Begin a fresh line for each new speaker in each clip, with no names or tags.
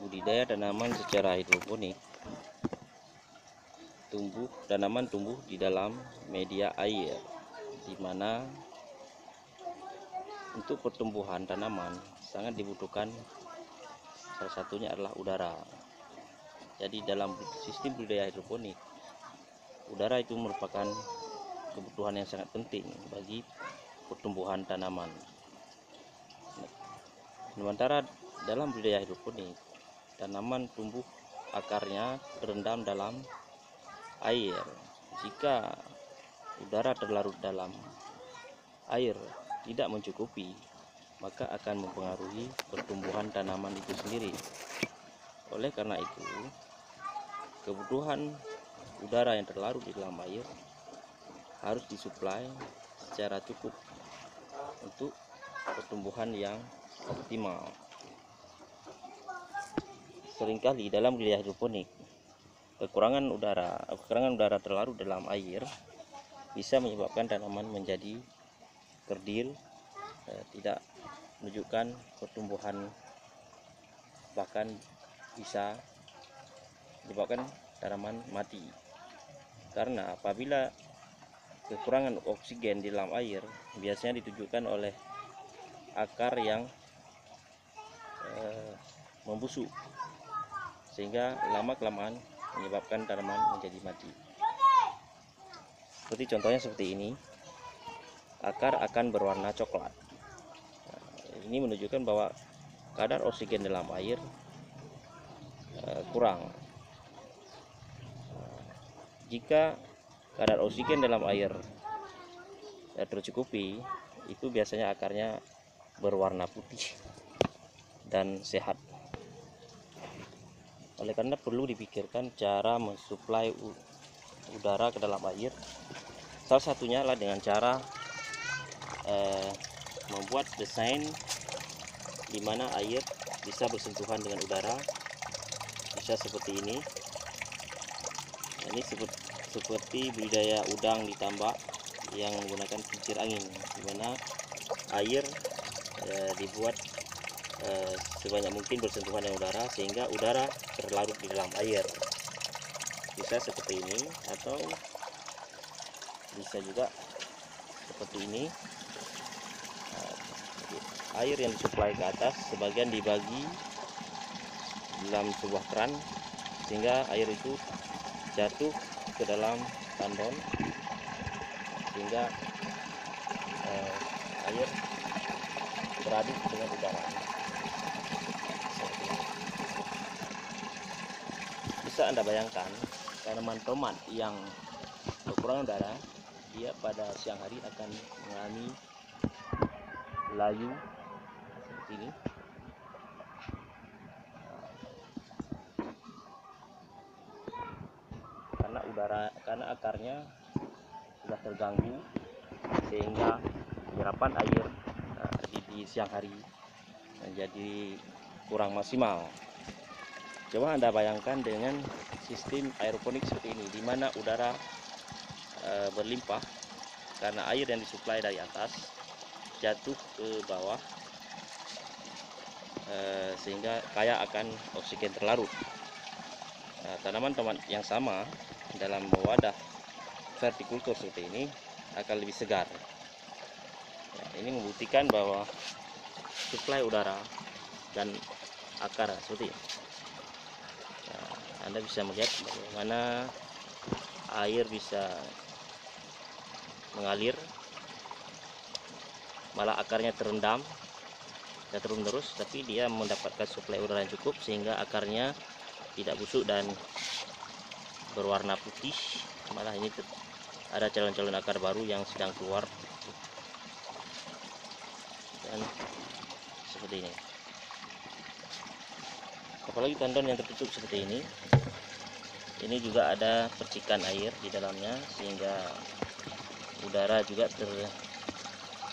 budidaya tanaman secara hidroponik, tanaman tumbuh di dalam media air, di mana untuk pertumbuhan tanaman sangat dibutuhkan, salah satunya adalah udara. Jadi dalam sistem budidaya hidroponik, udara itu merupakan kebutuhan yang sangat penting bagi pertumbuhan tanaman. Sementara dalam budidaya hidroponik, tanaman tumbuh akarnya terendam dalam air. Jika udara terlarut dalam air tidak mencukupi, maka akan mempengaruhi pertumbuhan tanaman itu sendiri. Oleh karena itu, kebutuhan udara yang terlarut di dalam air harus disuplai secara cukup untuk pertumbuhan yang optimal. Seringkali dalam budidaya hidroponik, kekurangan udara terlarut dalam air bisa menyebabkan tanaman menjadi kerdil, tidak menunjukkan pertumbuhan, bahkan bisa menyebabkan tanaman mati. Karena apabila kekurangan oksigen di dalam air, biasanya ditunjukkan oleh akar yang membusuk, sehingga lama-kelamaan menyebabkan tanaman menjadi mati. Seperti contohnya seperti ini, akar akan berwarna coklat. Ini menunjukkan bahwa kadar oksigen dalam air kurang. Jika kadar oksigen dalam air tercukupi, itu biasanya akarnya berwarna putih dan sehat. Oleh karena perlu dipikirkan cara mensuplai udara ke dalam air. Salah satunya adalah dengan cara membuat desain di mana air bisa bersentuhan dengan udara, bisa seperti ini. Ini seperti budidaya udang di tambak yang menggunakan kincir angin, di mana air dibuat sebanyak mungkin bersentuhan dengan udara, sehingga udara terlarut di dalam air. Bisa seperti ini, atau bisa juga seperti ini. Air yang disuplai ke atas, sebagian dibagi dalam sebuah keran, sehingga air itu jatuh ke dalam tandon, sehingga air beraduk dengan udara. Bisa Anda bayangkan, tanaman tomat yang kekurangan udara, dia pada siang hari akan mengalami layu seperti ini. Karena akarnya sudah terganggu, sehingga penyerapan air di siang hari menjadi kurang maksimal. Coba Anda bayangkan dengan sistem aeroponik seperti ini, di mana udara berlimpah karena air yang disuplai dari atas jatuh ke bawah, sehingga kaya akan oksigen terlarut. Tanaman tomat yang sama dalam wadah vertikultur seperti ini akan lebih segar. Ini membuktikan bahwa suplai udara dan akar seperti ini. Anda bisa melihat bagaimana air bisa mengalir, malah akarnya terendam dan terus, tapi dia mendapatkan suplai udara yang cukup, sehingga akarnya tidak busuk dan berwarna putih. Malah ini ada calon-calon akar baru yang sedang keluar, dan seperti ini. Apalagi tandon yang tertutup seperti ini juga ada percikan air di dalamnya, sehingga udara juga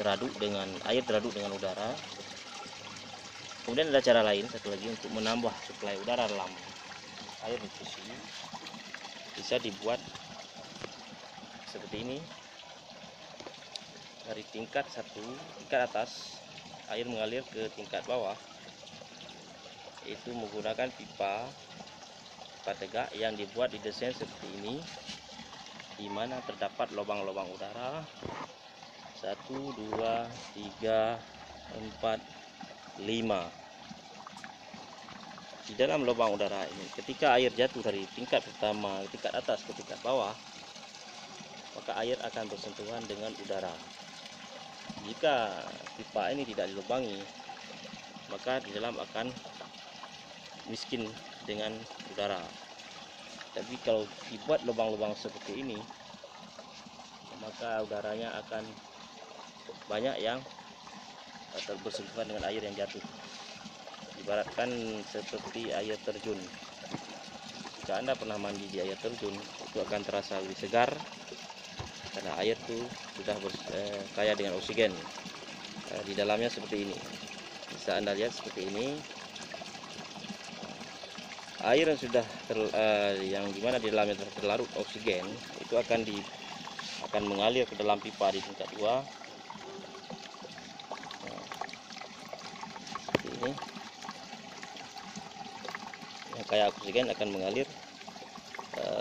teraduk dengan udara. Kemudian ada cara lain, satu lagi, untuk menambah suplai udara dalam air infusi. Bisa dibuat seperti ini. Dari tingkat atas, air mengalir ke tingkat bawah. itu menggunakan pipa tegak yang dibuat didesain seperti ini, di mana terdapat lubang-lubang udara 1, 2, 3, 4, 5. Di dalam lubang udara ini, ketika air jatuh dari tingkat pertama, tingkat atas ke tingkat bawah, maka air akan bersentuhan dengan udara. Jika pipa ini tidak dilubangi, maka di dalam akan miskin dengan udara. Tapi kalau dibuat lubang-lubang seperti ini, maka udaranya akan banyak yang bersentuhan dengan air yang jatuh. Ibaratkan seperti air terjun. Jika Anda pernah mandi di air terjun, itu akan terasa lebih segar karena air itu sudah kaya dengan oksigen. Di dalamnya seperti ini. Bisa Anda lihat seperti ini. Air yang sudah yang dimana di dalamnya terlarut oksigen itu akan mengalir ke dalam pipa di tingkat 2. Seperti ini. Yang kaya oksigen akan mengalir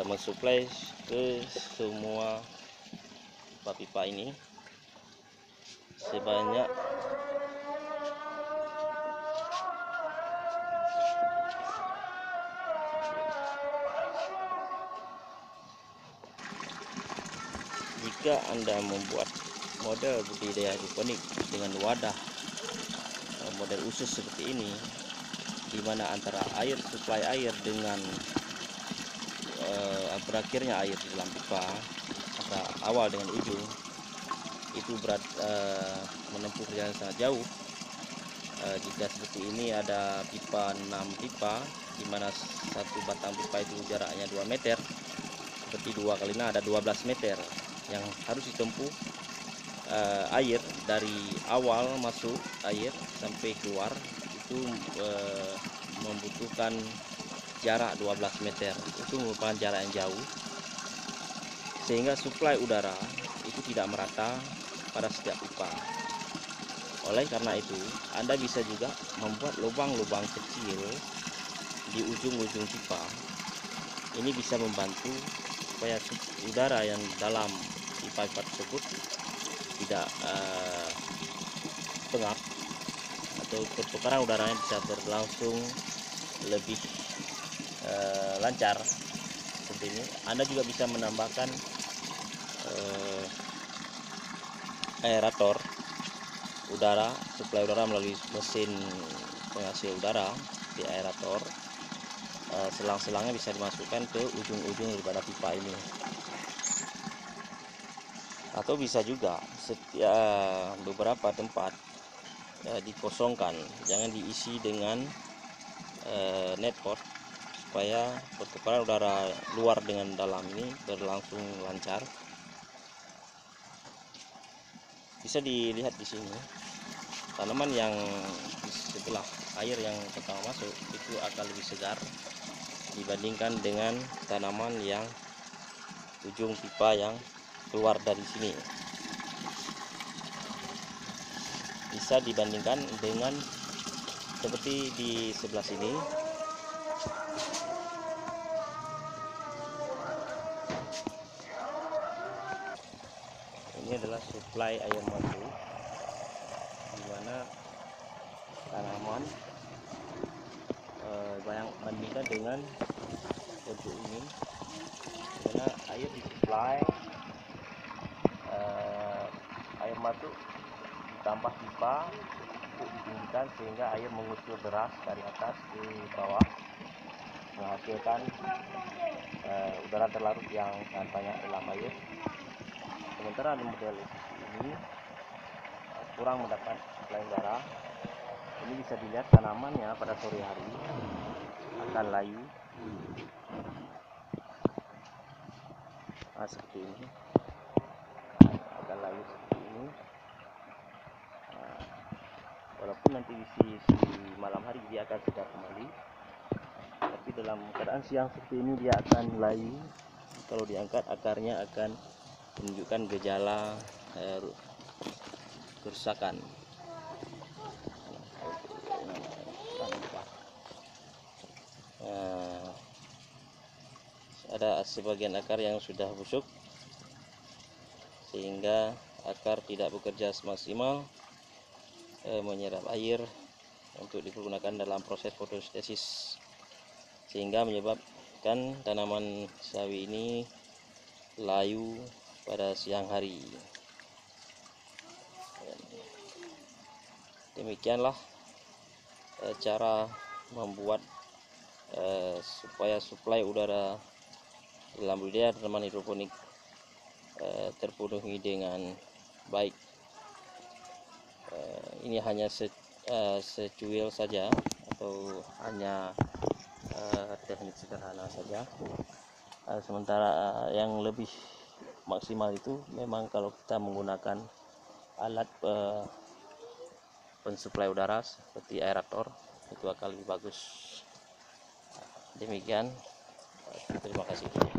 mensuplai ke semua pipa ini sebanyak jika Anda membuat model budidaya hidroponik dengan wadah model usus seperti ini, di mana antara suplai air dengan berakhirnya air di dalam pipa, antara awal dengan ujung itu menempuh perjalanan sangat jauh. Jika seperti ini ada pipa 6 pipa, di mana satu batang pipa itu jaraknya 2 meter, seperti 2 kali 6 ada 12 meter yang harus ditempuh air dari awal masuk air sampai keluar, itu membutuhkan jarak 12 meter. Itu merupakan jarak yang jauh, sehingga suplai udara itu tidak merata pada setiap pipa. Oleh karena itu, Anda bisa juga membuat lubang-lubang kecil di ujung-ujung pipa. Ini bisa membantu supaya udara yang dalam pipa-pipa tersebut tidak pengap, atau pertukaran udaranya bisa berlangsung lebih lancar seperti ini. Anda juga bisa menambahkan aerator udara, suplai udara melalui mesin penghasil udara di aerator. Selang-selangnya bisa dimasukkan ke ujung-ujung daripada pipa ini, atau bisa juga beberapa tempat dikosongkan, jangan diisi dengan net port, supaya pertukaran udara luar dengan dalam ini berlangsung lancar. Bisa dilihat di sini, tanaman yang di sebelah air yang pertama masuk itu akan lebih segar dibandingkan dengan tanaman yang ujung pipa yang keluar dari sini. Bisa dibandingkan dengan seperti di sebelah sini. Ini adalah suplai air masuk, di mana tanaman bandingkan dengan bentuk ini, karena air disuplai, air masuk ditambah pipa untuk ditinggikan sehingga air mengucur deras dari atas ke bawah, menghasilkan udara terlarut yang sangat banyak dalam air. Sementara model ini kurang mendapat suplai udara. Ini bisa dilihat tanamannya pada sore hari akan layu, seperti ini, akan layu seperti ini. Walaupun nanti di malam hari dia akan segar kembali, tapi dalam keadaan siang seperti ini dia akan layu. Kalau diangkat, akarnya akan menunjukkan gejala kerusakan. Nah, ada sebagian akar yang sudah busuk sehingga akar tidak bekerja semaksimal menyerap air untuk digunakan dalam proses fotosintesis, sehingga menyebabkan tanaman sawi ini layu pada siang hari. Demikianlah cara membuat supaya suplai udara dalam budidaya tanaman hidroponik terpenuhi dengan baik. Ini hanya secuil saja, atau hanya teknik sederhana saja. Sementara yang lebih maksimal itu memang kalau kita menggunakan alat pensuplai udara seperti aerator, itu akan lebih bagus. Demikian, terima kasih.